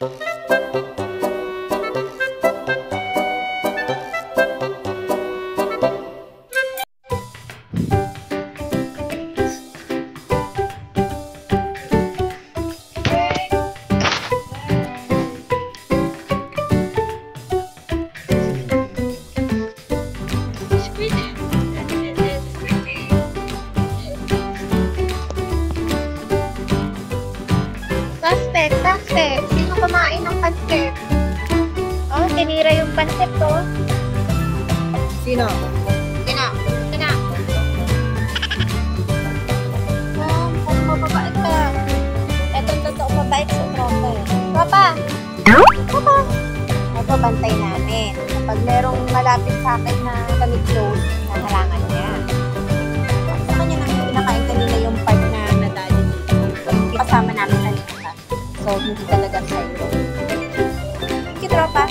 Suspect. Sino kumain ng pancit? Oh, tinira yung pancit to. Sino? Sino? Oh, kung mababait ka. Eto totoo mabait sa tropa eh. Papa! Ito, bantay namin. Kapag merong malapit sa akin na kami close, nahalangan niya. Sa kanya nang pinakain kanina yung part na nadali dito. Kasama namin kanina. So, hindi talaga sa'yo. Thank you, tropa.